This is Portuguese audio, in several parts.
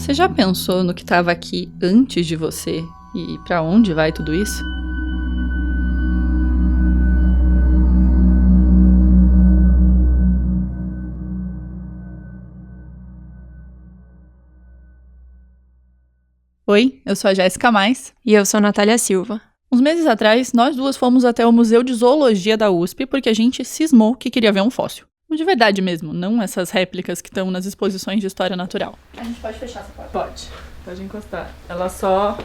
Você já pensou no que estava aqui antes de você e para onde vai tudo isso? Oi, eu sou a Jéssica Mais. E eu sou a Natália Silva. Uns meses atrás, nós duas fomos até o Museu de Zoologia da USP porque a gente cismou que queria ver um fóssil. De verdade mesmo, não essas réplicas que estão nas exposições de história natural. A gente pode fechar essa porta? Pode encostar. Ela só...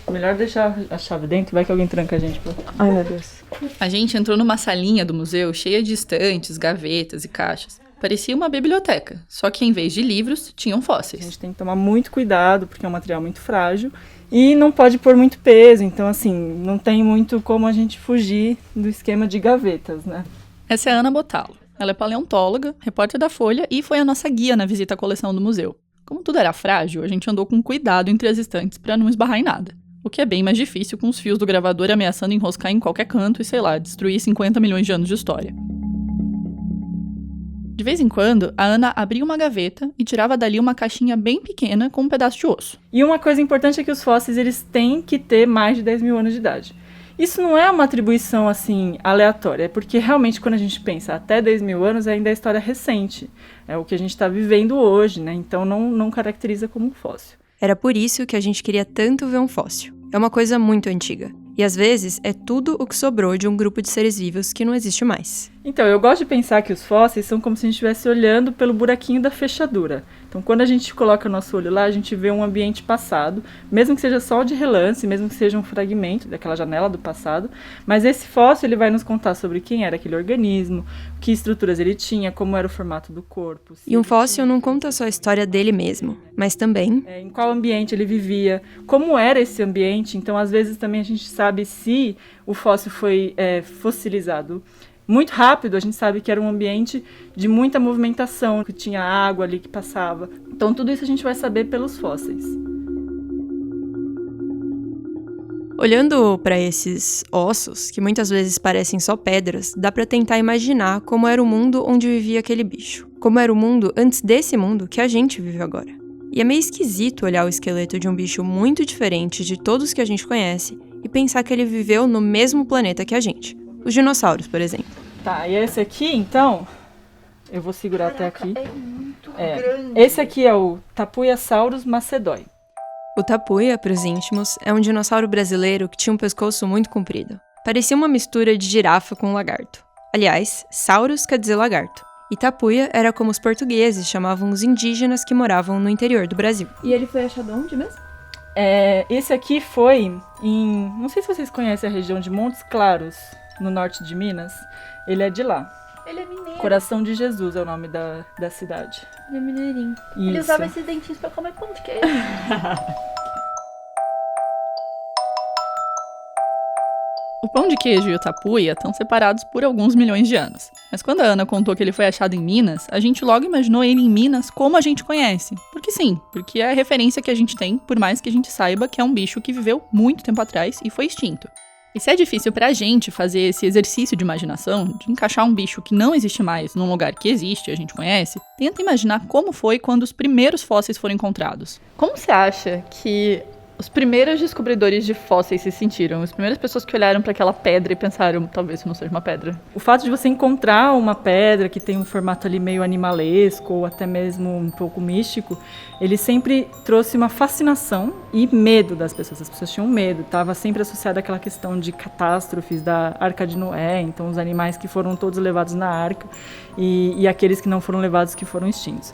Melhor deixar a chave dentro, vai que alguém tranca a gente. Ai, meu Deus. A gente entrou numa salinha do museu cheia de estantes, gavetas e caixas. Parecia uma biblioteca, só que em vez de livros, tinham fósseis. A gente tem que tomar muito cuidado, porque é um material muito frágil. E não pode pôr muito peso, então assim, não tem muito como a gente fugir do esquema de gavetas, né? Essa é a Ana Botalo. Ela é paleontóloga, repórter da Folha e foi a nossa guia na visita à coleção do museu. Como tudo era frágil, a gente andou com cuidado entre as estantes para não esbarrar em nada. O que é bem mais difícil com os fios do gravador ameaçando enroscar em qualquer canto e, sei lá, destruir 50 milhões de anos de história. De vez em quando, a Ana abria uma gaveta e tirava dali uma caixinha bem pequena com um pedaço de osso. E uma coisa importante é que os fósseis eles têm que ter mais de 10 mil anos de idade. Isso não é uma atribuição assim aleatória, é porque realmente quando a gente pensa até 10 mil anos ainda é história recente. É o que a gente está vivendo hoje, né? Então não caracteriza como um fóssil. Era por isso que a gente queria tanto ver um fóssil. É uma coisa muito antiga. E às vezes é tudo o que sobrou de um grupo de seres vivos que não existe mais. Então, eu gosto de pensar que os fósseis são como se a gente estivesse olhando pelo buraquinho da fechadura. Então, quando a gente coloca o nosso olho lá, a gente vê um ambiente passado, mesmo que seja só de relance, mesmo que seja um fragmento daquela janela do passado, mas esse fóssil ele vai nos contar sobre quem era aquele organismo, que estruturas ele tinha, como era o formato do corpo. E um fóssil não conta só a história dele mesmo, mas também... em qual ambiente ele vivia, como era esse ambiente. Então, às vezes também a gente sabe se o fóssil foi fossilizado muito rápido, a gente sabe que era um ambiente de muita movimentação, que tinha água ali que passava. Então tudo isso a gente vai saber pelos fósseis. Olhando para esses ossos, que muitas vezes parecem só pedras, dá para tentar imaginar como era o mundo onde vivia aquele bicho. Como era o mundo antes desse mundo que a gente vive agora. E é meio esquisito olhar o esqueleto de um bicho muito diferente de todos que a gente conhece e pensar que ele viveu no mesmo planeta que a gente. Os dinossauros, por exemplo. Tá, e esse aqui, então, eu vou segurar até aqui. É muito grande. Esse aqui é o Tapuiasaurus macedoi. O tapuia, para os íntimos, é um dinossauro brasileiro que tinha um pescoço muito comprido. Parecia uma mistura de girafa com lagarto. Aliás, saurus quer dizer lagarto. E tapuia era como os portugueses chamavam os indígenas que moravam no interior do Brasil. E ele foi achado onde mesmo? Esse aqui foi em... Não sei se vocês conhecem a região de Montes Claros, no norte de Minas. Ele é de lá. Ele é mineiro. Coração de Jesus é o nome da cidade. Ele é mineirinho. Isso. Ele usava esses dentinhos pra comer pão de queijo. O pão de queijo e o tapuia estão separados por alguns milhões de anos. Mas quando a Ana contou que ele foi achado em Minas, a gente logo imaginou ele em Minas como a gente conhece. Porque sim, porque é a referência que a gente tem, por mais que a gente saiba que é um bicho que viveu muito tempo atrás e foi extinto. E se é difícil pra gente fazer esse exercício de imaginação, de encaixar um bicho que não existe mais num lugar que existe, a gente conhece, tenta imaginar como foi quando os primeiros fósseis foram encontrados. Como você acha que os primeiros descobridores de fósseis se sentiram? As primeiras pessoas que olharam para aquela pedra e pensaram, talvez isso não seja uma pedra. O fato de você encontrar uma pedra que tem um formato ali meio animalesco ou até mesmo um pouco místico, ele sempre trouxe uma fascinação e medo das pessoas. As pessoas tinham medo, estava sempre associada àquela questão de catástrofes da Arca de Noé, então os animais que foram todos levados na arca e aqueles que não foram levados que foram extintos.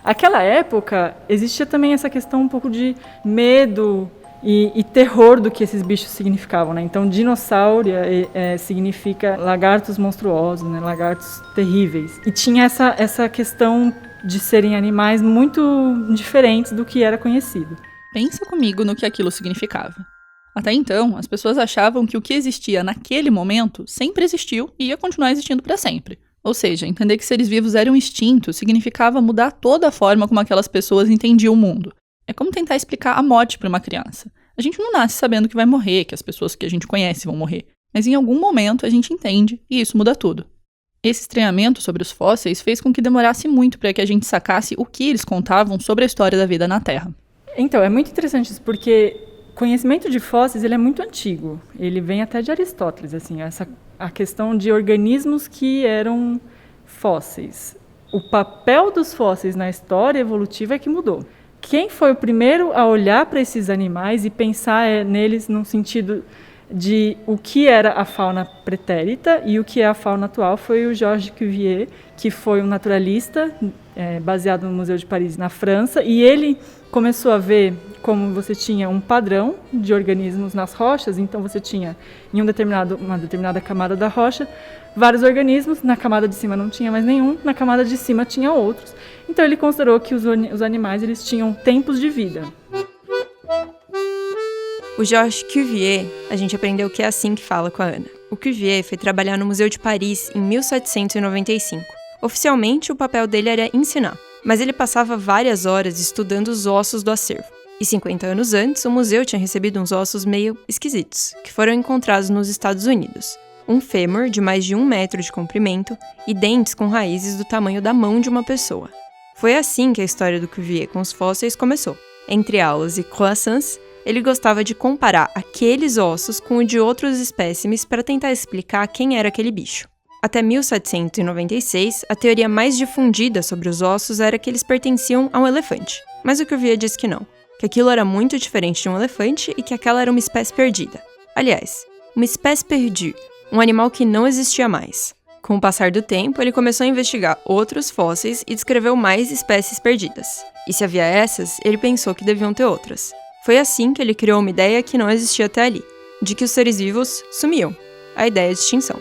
Aquela época, existia também essa questão um pouco de medo e terror do que esses bichos significavam, né? Então, dinossauro significa lagartos monstruosos, né? Lagartos terríveis. E tinha essa questão de serem animais muito diferentes do que era conhecido. Pensa comigo no que aquilo significava. Até então, as pessoas achavam que o que existia naquele momento sempre existiu e ia continuar existindo para sempre. Ou seja, entender que seres vivos eram extintos significava mudar toda a forma como aquelas pessoas entendiam o mundo. É como tentar explicar a morte para uma criança. A gente não nasce sabendo que vai morrer, que as pessoas que a gente conhece vão morrer. Mas em algum momento a gente entende e isso muda tudo. Esse estranhamento sobre os fósseis fez com que demorasse muito para que a gente sacasse o que eles contavam sobre a história da vida na Terra. Então, é muito interessante isso, porque conhecimento de fósseis ele é muito antigo. Ele vem até de Aristóteles, assim, a questão de organismos que eram fósseis. O papel dos fósseis na história evolutiva é que mudou. Quem foi o primeiro a olhar para esses animais e pensar neles no sentido de o que era a fauna pretérita e o que é a fauna atual foi o Georges Cuvier, que foi um naturalista baseado no Museu de Paris, na França, e ele começou a ver como você tinha um padrão de organismos nas rochas, então você tinha em uma determinada camada da rocha vários organismos, na camada de cima não tinha mais nenhum, na camada de cima tinha outros. Então ele considerou que os animais eles tinham tempos de vida. O Georges Cuvier, a gente aprendeu que é assim que fala com a Ana. O Cuvier foi trabalhar no Museu de Paris em 1795. Oficialmente, o papel dele era ensinar, mas ele passava várias horas estudando os ossos do acervo. E 50 anos antes, o museu tinha recebido uns ossos meio esquisitos, que foram encontrados nos Estados Unidos. Um fêmur de mais de 1 metro de comprimento e dentes com raízes do tamanho da mão de uma pessoa. Foi assim que a história do Cuvier com os fósseis começou. Entre aulas e croissants, ele gostava de comparar aqueles ossos com o de outros espécimes para tentar explicar quem era aquele bicho. Até 1796, a teoria mais difundida sobre os ossos era que eles pertenciam a um elefante. Mas o Cuvier disse que não, que aquilo era muito diferente de um elefante e que aquela era uma espécie perdida. Aliás, uma espécie perdue, um animal que não existia mais. Com o passar do tempo, ele começou a investigar outros fósseis e descreveu mais espécies perdidas. E se havia essas, ele pensou que deviam ter outras. Foi assim que ele criou uma ideia que não existia até ali, de que os seres vivos sumiam, a ideia de extinção.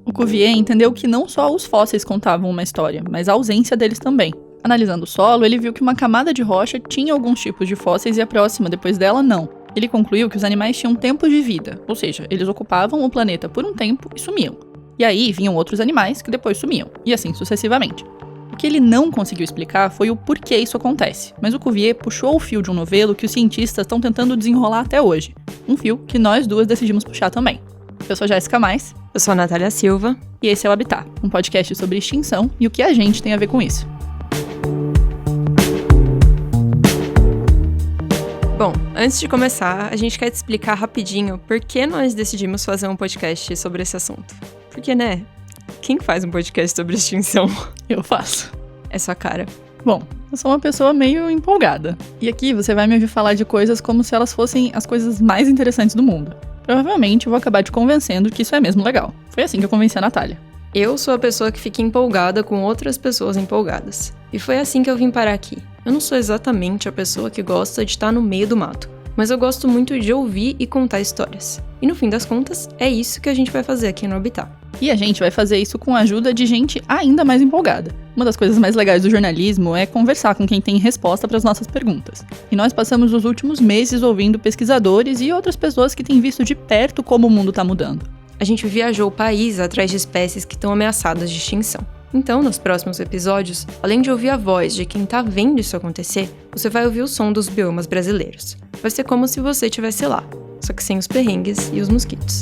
O Cuvier entendeu que não só os fósseis contavam uma história, mas a ausência deles também. Analisando o solo, ele viu que uma camada de rocha tinha alguns tipos de fósseis e a próxima, depois dela, não. Ele concluiu que os animais tinham tempos de vida, ou seja, eles ocupavam o planeta por um tempo e sumiam. E aí vinham outros animais que depois sumiam, e assim sucessivamente. O que ele não conseguiu explicar foi o porquê isso acontece, mas o Cuvier puxou o fio de um novelo que os cientistas estão tentando desenrolar até hoje. Um fio que nós duas decidimos puxar também. Eu sou Jéssica Mais. Eu sou a Natália Silva. E esse é o Habitat, um podcast sobre extinção e o que a gente tem a ver com isso. Bom, antes de começar, a gente quer te explicar rapidinho por que nós decidimos fazer um podcast sobre esse assunto. Porque, né? Quem faz um podcast sobre extinção? Eu faço. É sua cara. Bom, eu sou uma pessoa meio empolgada. E aqui você vai me ouvir falar de coisas como se elas fossem as coisas mais interessantes do mundo. Provavelmente eu vou acabar te convencendo que isso é mesmo legal. Foi assim que eu convenci a Natália. Eu sou a pessoa que fica empolgada com outras pessoas empolgadas. E foi assim que eu vim parar aqui. Eu não sou exatamente a pessoa que gosta de estar no meio do mato, mas eu gosto muito de ouvir e contar histórias. E no fim das contas, é isso que a gente vai fazer aqui no Habitat. E a gente vai fazer isso com a ajuda de gente ainda mais empolgada. Uma das coisas mais legais do jornalismo é conversar com quem tem resposta para as nossas perguntas. E nós passamos os últimos meses ouvindo pesquisadores e outras pessoas que têm visto de perto como o mundo está mudando. A gente viajou o país atrás de espécies que estão ameaçadas de extinção. Então, nos próximos episódios, além de ouvir a voz de quem tá vendo isso acontecer, você vai ouvir o som dos biomas brasileiros. Vai ser como se você estivesse lá, só que sem os perrengues e os mosquitos.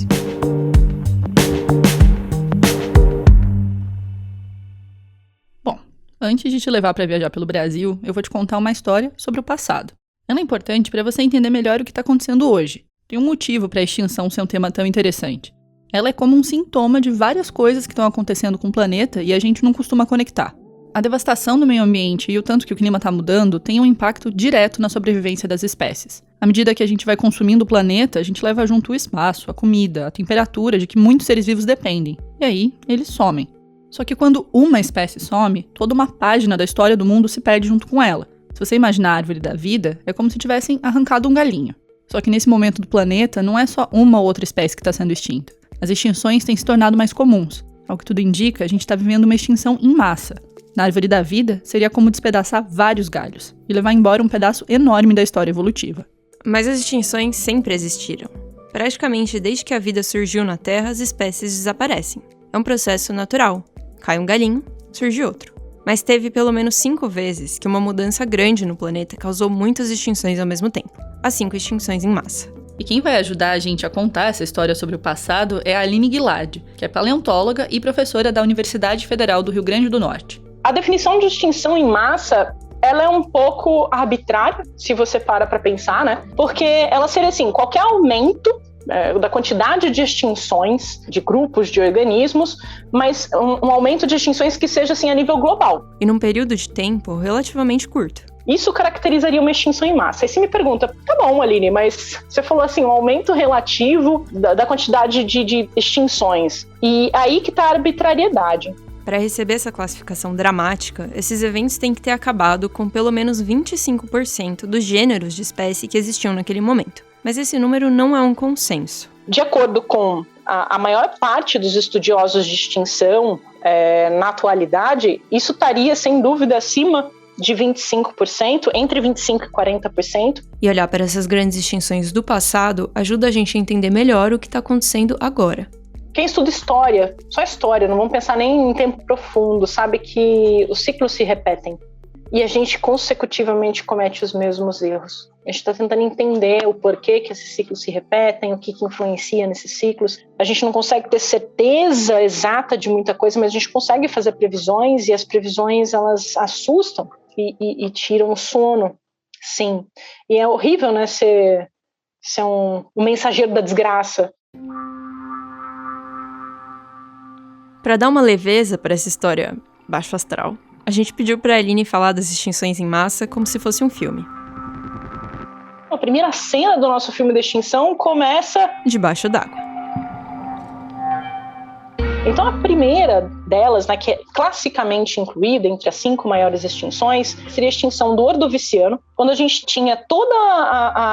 Bom, antes de te levar para viajar pelo Brasil, eu vou te contar uma história sobre o passado. Ela é importante para você entender melhor o que está acontecendo hoje. Tem um motivo para a extinção ser um tema tão interessante. Ela é como um sintoma de várias coisas que estão acontecendo com o planeta e a gente não costuma conectar. A devastação do meio ambiente e o tanto que o clima está mudando tem um impacto direto na sobrevivência das espécies. À medida que a gente vai consumindo o planeta, a gente leva junto o espaço, a comida, a temperatura de que muitos seres vivos dependem. E aí, eles somem. Só que quando uma espécie some, toda uma página da história do mundo se perde junto com ela. Se você imaginar a árvore da vida, é como se tivessem arrancado um galinho. Só que nesse momento do planeta, não é só uma ou outra espécie que está sendo extinta. As extinções têm se tornado mais comuns. Ao que tudo indica, a gente está vivendo uma extinção em massa. Na árvore da vida, seria como despedaçar vários galhos e levar embora um pedaço enorme da história evolutiva. Mas as extinções sempre existiram. Praticamente desde que a vida surgiu na Terra, as espécies desaparecem. É um processo natural. Cai um galinho, surge outro. Mas teve pelo menos 5 vezes que uma mudança grande no planeta causou muitas extinções ao mesmo tempo. As 5 extinções em massa. E quem vai ajudar a gente a contar essa história sobre o passado é a Aline Guilard, que é paleontóloga e professora da Universidade Federal do Rio Grande do Norte. A definição de extinção em massa, ela é um pouco arbitrária, se você para pensar, né? Porque ela seria assim, qualquer aumento da quantidade de extinções de grupos de organismos, mas um aumento de extinções que seja assim a nível global. E num período de tempo relativamente curto. Isso caracterizaria uma extinção em massa. Aí você me pergunta, tá bom, Aline, mas você falou assim, um aumento relativo da quantidade de extinções. E aí que tá a arbitrariedade. Para receber essa classificação dramática, esses eventos têm que ter acabado com pelo menos 25% dos gêneros de espécie que existiam naquele momento. Mas esse número não é um consenso. De acordo com a maior parte dos estudiosos de extinção na atualidade, isso estaria, sem dúvida, acima de 25%, entre 25% e 40%. E olhar para essas grandes extinções do passado ajuda a gente a entender melhor o que está acontecendo agora. Quem estuda história, só história, não vamos pensar nem em tempo profundo, sabe que os ciclos se repetem. E a gente consecutivamente comete os mesmos erros. A gente está tentando entender o porquê que esses ciclos se repetem, o que influencia nesses ciclos. A gente não consegue ter certeza exata de muita coisa, mas a gente consegue fazer previsões, e as previsões, elas assustam e tiram o sono, sim. E é horrível, né, ser um mensageiro da desgraça. Para dar uma leveza para essa história baixo astral, a gente pediu para a Aline falar das extinções em massa como se fosse um filme. A primeira cena do nosso filme de extinção começa debaixo d'água. Então a primeira delas, né, que é classicamente incluída entre as 5 maiores extinções, seria a extinção do Ordoviciano, quando a gente tinha toda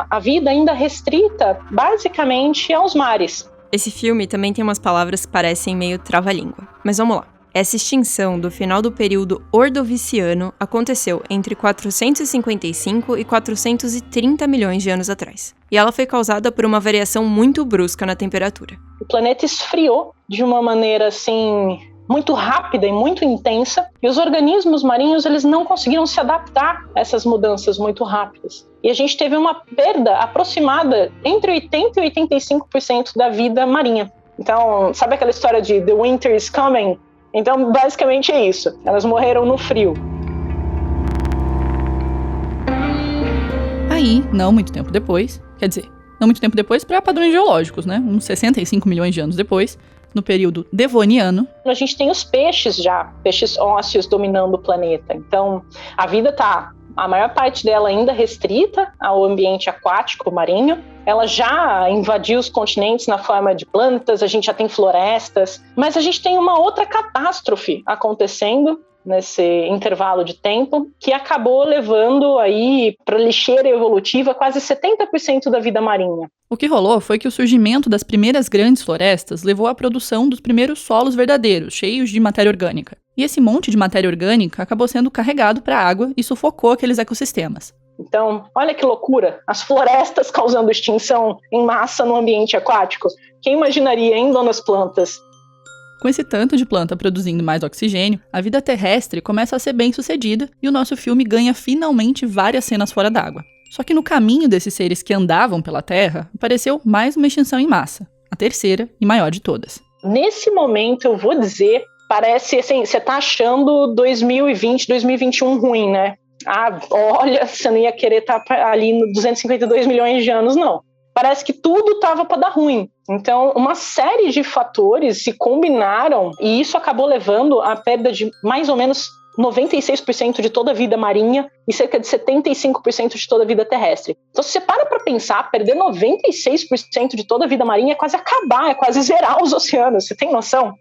a vida ainda restrita basicamente aos mares. Esse filme também tem umas palavras que parecem meio trava-língua, mas vamos lá. Essa extinção do final do período Ordoviciano aconteceu entre 455 e 430 milhões de anos atrás. E ela foi causada por uma variação muito brusca na temperatura. O planeta esfriou de uma maneira assim muito rápida e muito intensa, e os organismos marinhos eles não conseguiram se adaptar a essas mudanças muito rápidas. E a gente teve uma perda aproximada entre 80% e 85% da vida marinha. Então, sabe aquela história de The Winter is Coming? Então, basicamente é isso. Elas morreram no frio. Aí, não muito tempo depois, quer dizer, não muito tempo depois para padrões geológicos, né? Uns 65 milhões de anos depois, no período Devoniano, a gente tem os peixes já, peixes ósseos dominando o planeta. Então, a vida tá, a maior parte dela ainda restrita ao ambiente aquático marinho. Ela já invadiu os continentes na forma de plantas, a gente já tem florestas, mas a gente tem uma outra catástrofe acontecendo nesse intervalo de tempo, que acabou levando aí para a lixeira evolutiva quase 70% da vida marinha. O que rolou foi que o surgimento das primeiras grandes florestas levou à produção dos primeiros solos verdadeiros, cheios de matéria orgânica. E esse monte de matéria orgânica acabou sendo carregado para a água e sufocou aqueles ecossistemas. Então, olha que loucura, as florestas causando extinção em massa no ambiente aquático. Quem imaginaria, hein, donas plantas? Com esse tanto de planta produzindo mais oxigênio, a vida terrestre começa a ser bem sucedida e o nosso filme ganha finalmente várias cenas fora d'água. Só que no caminho desses seres que andavam pela Terra, apareceu mais uma extinção em massa, a terceira e maior de todas. Nesse momento, eu vou dizer, parece assim, você tá achando 2020, 2021 ruim, né? Ah, olha, você não ia querer estar ali no 252 milhões de anos, não. Parece que tudo estava para dar ruim. Então, uma série de fatores se combinaram e isso acabou levando à perda de mais ou menos 96% de toda a vida marinha e cerca de 75% de toda a vida terrestre. Então, se você para pensar, perder 96% de toda a vida marinha é quase acabar, é quase zerar os oceanos. Você tem noção?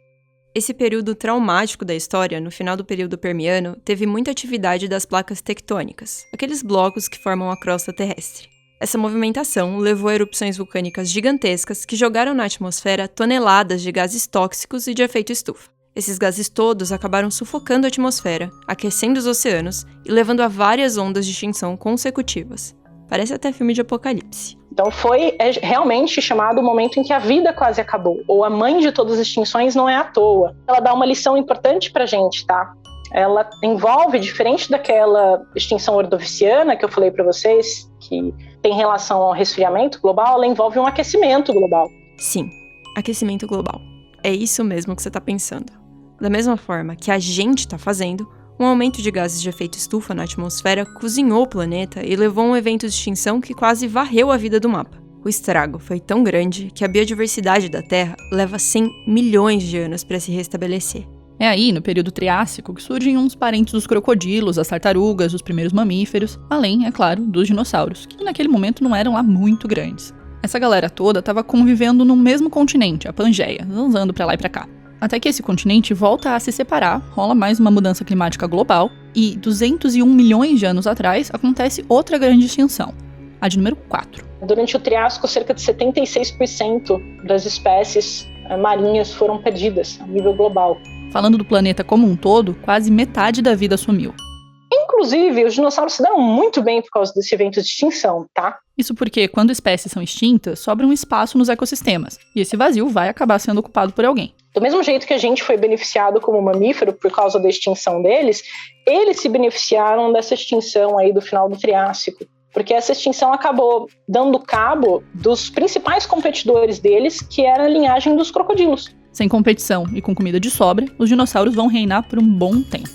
Esse período traumático da história, no final do período Permiano, teve muita atividade das placas tectônicas, aqueles blocos que formam a crosta terrestre. Essa movimentação levou a erupções vulcânicas gigantescas que jogaram na atmosfera toneladas de gases tóxicos e de efeito estufa. Esses gases todos acabaram sufocando a atmosfera, aquecendo os oceanos e levando a várias ondas de extinção consecutivas. Parece até filme de apocalipse. Então foi realmente chamado o momento em que a vida quase acabou, ou a mãe de todas as extinções não é à toa. Ela dá uma lição importante pra gente, tá? ela envolve, diferente daquela extinção ordoviciana que eu falei para vocês, que tem relação ao resfriamento global, ela envolve um aquecimento global. Sim, aquecimento global. É isso mesmo que você está pensando. Da mesma forma que a gente está fazendo, um aumento de gases de efeito estufa na atmosfera cozinhou o planeta e levou a um evento de extinção que quase varreu a vida do mapa. O estrago foi tão grande que a biodiversidade da Terra leva 100 milhões de anos para se restabelecer. É aí, no período Triássico, que surgem uns parentes dos crocodilos, as tartarugas, os primeiros mamíferos, além, é claro, dos dinossauros, que naquele momento não eram lá muito grandes. Essa galera toda estava convivendo no mesmo continente, a Pangeia, zanzando pra lá e pra cá. Até que esse continente volta a se separar, rola mais uma mudança climática global, e 201 milhões de anos atrás acontece outra grande extinção, a de número 4. Durante o Triássico, cerca de 76% das espécies marinhas foram perdidas a nível global. Falando do planeta como um todo, quase metade da vida sumiu. Inclusive, os dinossauros se deram muito bem por causa desse evento de extinção, tá? Isso porque, quando espécies são extintas, sobra um espaço nos ecossistemas, e esse vazio vai acabar sendo ocupado por alguém. Do mesmo jeito que a gente foi beneficiado como mamífero por causa da extinção deles, eles se beneficiaram dessa extinção aí do final do Triássico, porque essa extinção acabou dando cabo dos principais competidores deles, que era a linhagem dos crocodilos. Sem competição e com comida de sobra, os dinossauros vão reinar por um bom tempo.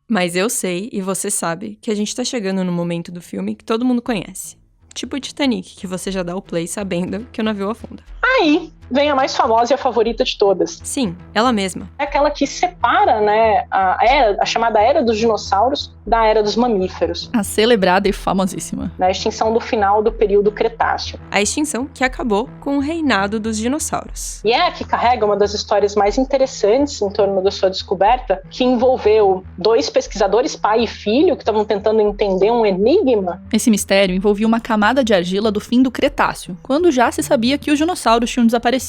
Mas eu sei, e você sabe, que a gente tá chegando no momento do filme que todo mundo conhece. Tipo o Titanic, que você já dá o play sabendo que o navio afunda. Aí vem a mais famosa e a favorita de todas. Sim, ela mesma. É aquela que separa, né, a chamada Era dos Dinossauros da Era dos Mamíferos. A celebrada e famosíssima. Na extinção do final do período Cretáceo. A extinção que acabou com o reinado dos dinossauros. E é a que carrega uma das histórias mais interessantes em torno da sua descoberta, que envolveu dois pesquisadores, pai e filho, que estavam tentando entender um enigma. Esse mistério envolvia uma camada de argila do fim do Cretáceo, quando já se sabia que os dinossauros tinham desaparecido.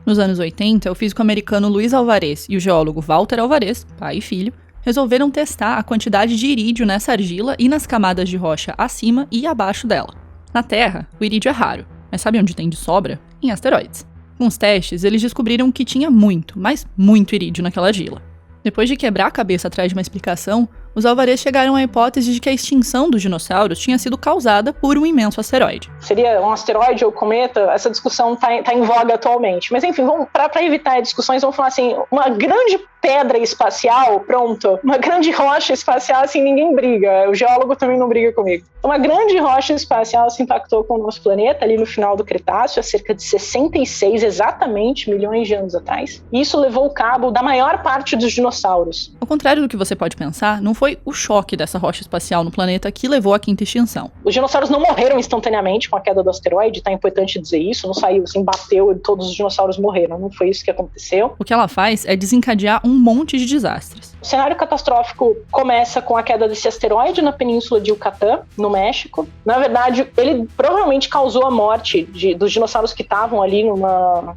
Nos anos 80, o físico americano Luiz Alvarez e o geólogo Walter Alvarez, pai e filho, resolveram testar a quantidade de irídio nessa argila e nas camadas de rocha acima e abaixo dela. Na Terra, o irídio é raro, mas sabe onde tem de sobra? Em asteroides. Com os testes, eles descobriram que tinha muito, mas muito irídio naquela argila. Depois de quebrar a cabeça atrás de uma explicação, os Alvarez chegaram à hipótese de que a extinção dos dinossauros tinha sido causada por um imenso asteroide. Seria um asteroide ou cometa? Essa discussão tá em voga atualmente. Mas enfim, para evitar discussões, vamos falar assim, uma grande pedra espacial, pronto, uma grande rocha espacial, assim, ninguém briga. O geólogo também não briga comigo. Uma grande rocha espacial se impactou com o nosso planeta ali no final do Cretáceo, há cerca de 66, exatamente, milhões de anos atrás. E isso levou o cabo da maior parte dos dinossauros. Ao contrário do que você pode pensar, não foi o choque dessa rocha espacial no planeta que levou à quinta extinção. Os dinossauros não morreram instantaneamente com a queda do asteroide, tá importante dizer isso, não saiu assim, bateu e todos os dinossauros morreram, não foi isso que aconteceu. O que ela faz é desencadear um monte de desastres. O cenário catastrófico começa com a queda desse asteroide na península de Yucatán, no México. Na verdade, ele provavelmente causou a morte dos dinossauros que estavam ali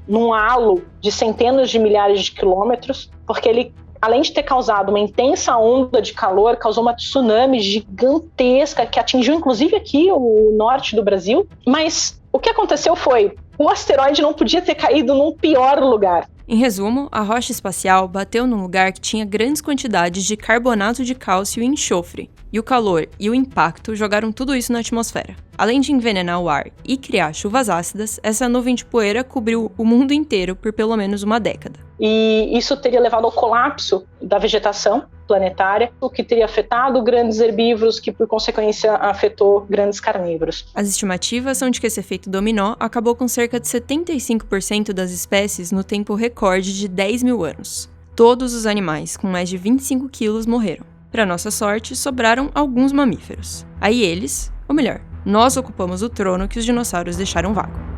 num halo de centenas de milhares de quilômetros, porque ele, além de ter causado uma intensa onda de calor, causou uma tsunami gigantesca que atingiu inclusive aqui o norte do Brasil. Mas o que aconteceu foi, o asteroide não podia ter caído num pior lugar. Em resumo, a rocha espacial bateu num lugar que tinha grandes quantidades de carbonato de cálcio e enxofre, e o calor e o impacto jogaram tudo isso na atmosfera. Além de envenenar o ar e criar chuvas ácidas, essa nuvem de poeira cobriu o mundo inteiro por pelo menos uma década. E isso teria levado ao colapso da vegetação planetária, o que teria afetado grandes herbívoros, que por consequência afetou grandes carnívoros. As estimativas são de que esse efeito dominó acabou com cerca de 75% das espécies no tempo recorde de 10 mil anos. Todos os animais com mais de 25 quilos morreram. Para nossa sorte, sobraram alguns mamíferos. Aí eles, ou melhor, nós ocupamos o trono que os dinossauros deixaram vago.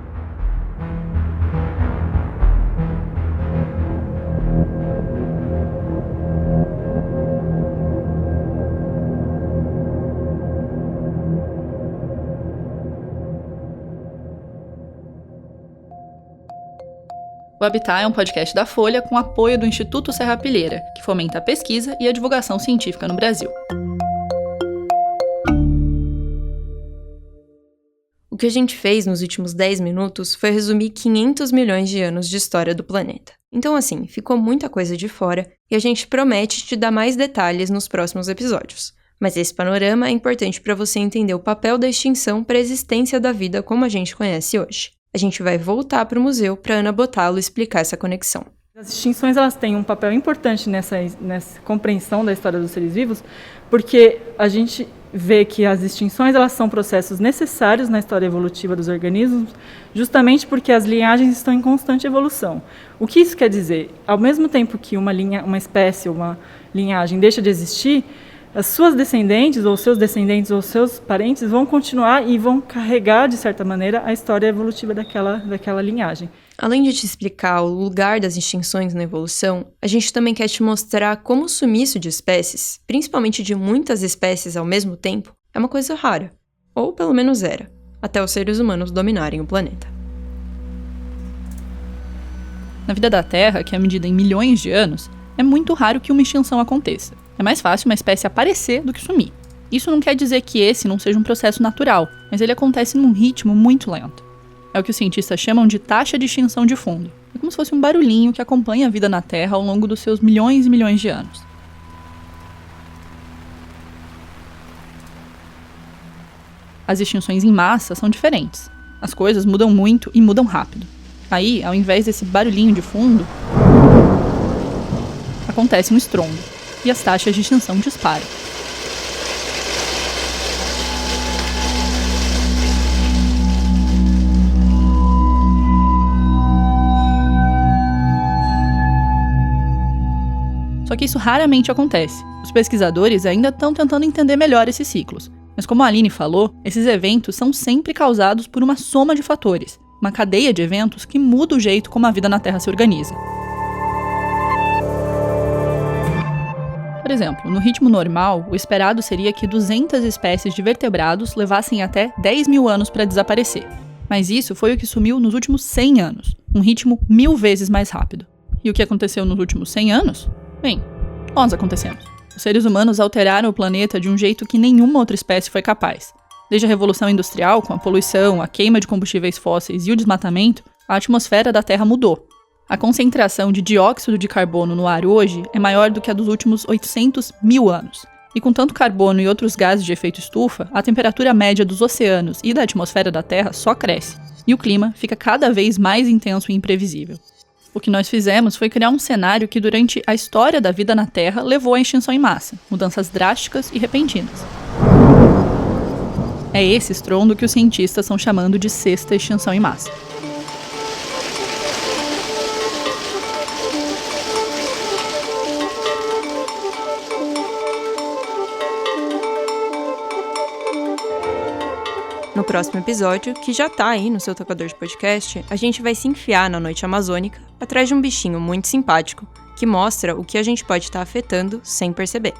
O Habitat é um podcast da Folha com apoio do Instituto Serrapilheira, que fomenta a pesquisa e a divulgação científica no Brasil. O que a gente fez nos últimos 10 minutos foi resumir 500 milhões de anos de história do planeta. Então, assim, ficou muita coisa de fora e a gente promete te dar mais detalhes nos próximos episódios. Mas esse panorama é importante para você entender o papel da extinção para a existência da vida como a gente conhece hoje. A gente vai voltar para o museu para Ana Bottalo explicar essa conexão. As extinções elas têm um papel importante nessa compreensão da história dos seres vivos, porque a gente vê que as extinções elas são processos necessários na história evolutiva dos organismos, justamente porque as linhagens estão em constante evolução. O que isso quer dizer? Ao mesmo tempo que uma espécie, uma linhagem deixa de existir, as suas descendentes, ou seus parentes vão continuar e vão carregar, de certa maneira, a história evolutiva daquela linhagem. Além de te explicar o lugar das extinções na evolução, a gente também quer te mostrar como o sumiço de espécies, principalmente de muitas espécies ao mesmo tempo, é uma coisa rara. Ou pelo menos era, até os seres humanos dominarem o planeta. Na vida da Terra, que é medida em milhões de anos, é muito raro que uma extinção aconteça. É mais fácil uma espécie aparecer do que sumir. Isso não quer dizer que esse não seja um processo natural, mas ele acontece num ritmo muito lento. É o que os cientistas chamam de taxa de extinção de fundo. É como se fosse um barulhinho que acompanha a vida na Terra ao longo dos seus milhões e milhões de anos. As extinções em massa são diferentes. As coisas mudam muito e mudam rápido. Aí, ao invés desse barulhinho de fundo, acontece um estrondo, e as taxas de extinção disparam. Só que isso raramente acontece. Os pesquisadores ainda estão tentando entender melhor esses ciclos. Mas como a Aline falou, esses eventos são sempre causados por uma soma de fatores, uma cadeia de eventos que muda o jeito como a vida na Terra se organiza. Por exemplo, no ritmo normal, o esperado seria que 200 espécies de vertebrados levassem até 10 mil anos para desaparecer. Mas isso foi o que sumiu nos últimos 100 anos, um ritmo 1000 vezes mais rápido. E o que aconteceu nos últimos 100 anos? Bem, nós acontecemos. Os seres humanos alteraram o planeta de um jeito que nenhuma outra espécie foi capaz. Desde a Revolução Industrial, com a poluição, a queima de combustíveis fósseis e o desmatamento, a atmosfera da Terra mudou. A concentração de dióxido de carbono no ar hoje é maior do que a dos últimos 800 mil anos. E com tanto carbono e outros gases de efeito estufa, a temperatura média dos oceanos e da atmosfera da Terra só cresce. E o clima fica cada vez mais intenso e imprevisível. O que nós fizemos foi criar um cenário que durante a história da vida na Terra levou à extinção em massa, mudanças drásticas e repentinas. É esse estrondo que os cientistas estão chamando de sexta extinção em massa. No próximo episódio, que já tá aí no seu tocador de podcast, a gente vai se enfiar na noite amazônica atrás de um bichinho muito simpático que mostra o que a gente pode estar afetando sem perceber.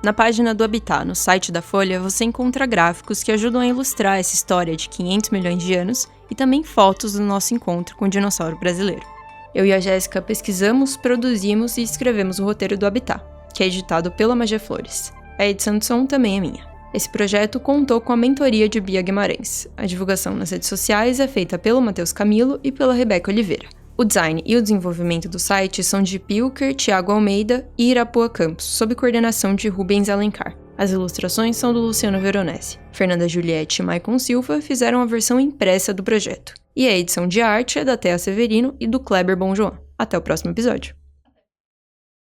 Na página do Habitat, no site da Folha, você encontra gráficos que ajudam a ilustrar essa história de 500 milhões de anos e também fotos do nosso encontro com o dinossauro brasileiro. Eu e a Jéssica pesquisamos, produzimos e escrevemos o roteiro do Habitat, que é editado pela Magia Flores. A edição de som também é minha. Esse projeto contou com a mentoria de Bia Guimarães. A divulgação nas redes sociais é feita pelo Matheus Camilo e pela Rebeca Oliveira. O design e o desenvolvimento do site são de Pilker, Thiago Almeida e Irapuã Campos, sob coordenação de Rubens Alencar. As ilustrações são do Luciano Veronese. Fernanda Juliette e Maicon Silva fizeram a versão impressa do projeto. E a edição de arte é da Thea Severino e do Kleber Bonjoan. Até o próximo episódio.